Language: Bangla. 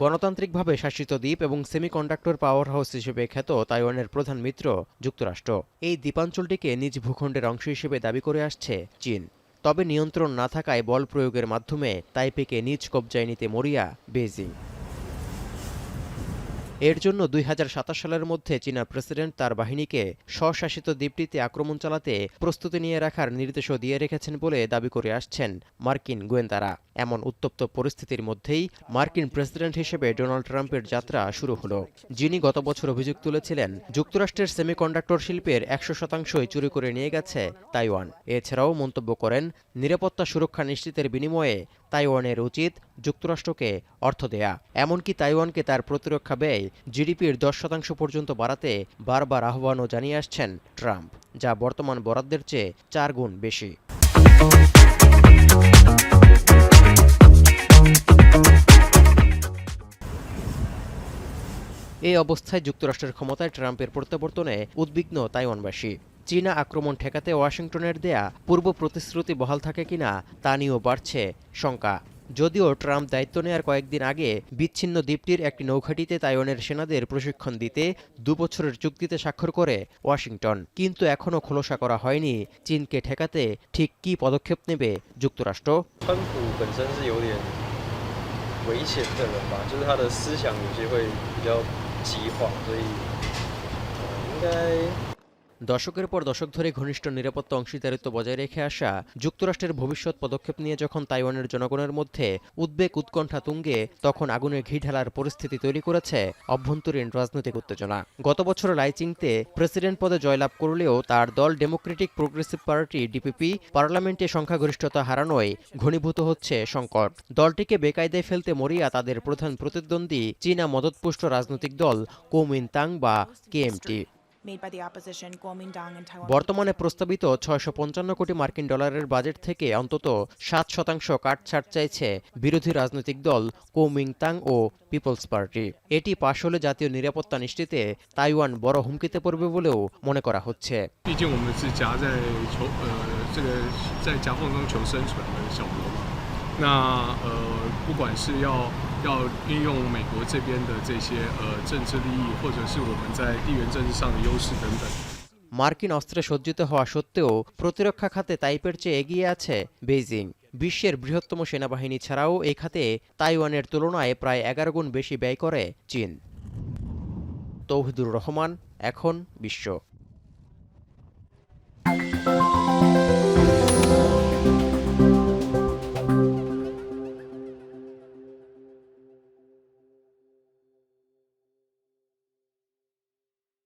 গণতান্ত্রিকভাবে শাসিত দ্বীপ এবং সেমিকন্ডাক্টর পাওয়ার হাউস হিসেবে খ্যাত তাইওয়ানের প্রধান মিত্র যুক্তরাষ্ট্র। এই দ্বীপাঞ্চলটিকে নিজ ভূখণ্ডের অংশ হিসেবে দাবি করে আসছে চীন। তবে নিয়ন্ত্রণ না থাকায় বল প্রয়োগের মাধ্যমে তাইপেকে নিজ কবজায় নিতে মরিয়া বেইজিং। এর জন্য ২০২৭ সালের মধ্যে চীনা প্রেসিডেন্ট তার বাহিনীকে স্বশাসিত দ্বীপটিতে আক্রমণ চালাতে প্রস্তুতি নিয়ে রাখার নির্দেশও দিয়ে রেখেছেন বলে দাবি করে আসছেন মার্কিন গোয়েন্দারা। এমন উত্তপ্ত পরিস্থিতির মধ্যেই মার্কিন প্রেসিডেন্ট হিসেবে ডোনাল্ড ট্রাম্পের যাত্রা শুরু হলো, যিনি গত বছর অভিযোগ তুলেছিলেন যুক্তরাষ্ট্রের সেমিকন্ডাক্টর শিল্পের ১০০%ই চুরি করে নিয়ে গেছে তাইওয়ান। এছাড়াও মন্তব্য করেন, নিরাপত্তা সুরক্ষা নিশ্চিতের বিনিময়ে তাইওয়ানের উচিত যুক্তরাষ্ট্রকে অর্থ দেয়া। এমনকি তাইওয়ানকে তার প্রতিরক্ষা ব্যয় জিডিপির ১০% পর্যন্ত বাড়াতে বারবার আহ্বানও জানিয়ে আসছেন ট্রাম্প, যা বর্তমান বরাদ্দের চেয়ে ৪ গুণ বেশি। এই অবস্থায় যুক্তরাষ্ট্রের ক্ষমতায় ট্রাম্পের প্রত্যাবর্তনে উদ্বিগ্ন তাইওয়ানবাসী। চীনা আক্রমণ ঠেকাতে ওয়াশিংটনের দেয়া পূর্ব প্রতিশ্রুতি বহাল থাকে কিনা তা নিয়েও বাড়ছে শঙ্কা। যদিও ট্রাম্প দায়িত্ব নেয়ার কয়েকদিন আগে বিচ্ছিন্ন দ্বীপটির একটি নৌঘাঁটিতে তাইওয়ানের সেনাদের প্রশিক্ষণ দিতে ২ বছরের চুক্তিতে স্বাক্ষর করে ওয়াশিংটন, কিন্তু এখনও খোলসা করা হয়নি চীনকে ঠেকাতে ঠিক কী পদক্ষেপ নেবে যুক্তরাষ্ট্র। দশকের পর দশক ধরে ঘনিষ্ঠ নিরাপত্তা অংশীদারিত্ব বজায় রেখে আসা যুক্তরাষ্ট্রের ভবিষ্যৎ পদক্ষেপ নিয়ে যখন তাইওয়ানের জনগণের মধ্যে উদ্বেগ উৎকণ্ঠা তুঙ্গে, তখন আগুনে ঘি ঢালার পরিস্থিতি তৈরি করেছে অভ্যন্তরীণ রাজনৈতিক উত্তেজনা। গত বছর লাইচিংতে প্রেসিডেন্ট পদে জয়লাভ করলেও তার দল ডেমোক্রেটিক প্রোগ্রেসিভ পার্টি ডিপিপি পার্লামেন্টে সংখ্যাগরিষ্ঠতা হারানোয় ঘনীভূত হচ্ছে সংকট। দলটিকে বেকায়দায় ফেলতে মরিয়া তাদের প্রধান প্রতিদ্বন্দ্বী চীনা মদতপুষ্ট রাজনৈতিক দল কুওমিন্টাং বা কেএমটি। বর্তমানে প্রস্তাবিত ৬৫৫ কোটি মার্কিন ডলারের বাজেট থেকে অন্তত ৭% কাটছাঁট চাইছে বিরোধী রাজনৈতিক দল কুওমিন্টাং ও পিপলস পার্টি। এটি পাশ হলে জাতীয় নিরাপত্তা নিশ্চিতে তাইওয়ান বড় হুমকিতে পড়বে বলেও মনে করা হচ্ছে।不管是要运用美国这边的这些政治利益，或者是我们在地缘政治上的优势等等。মার্কিন অস্ত্রে সজ্জিত হওয়া সত্ত্বেও প্রতিরক্ষা খাতে তাইপের চেয়ে এগিয়ে আছে বেইজিং। বিশ্বের বৃহত্তম সেনাবাহিনী ছাড়াও এই খাতে তাইওয়ানের তুলনায় প্রায় ১১ গুণ বেশি ব্যয় করে চীন। তৌহিদুর রহমান, এখন বিশ্ব।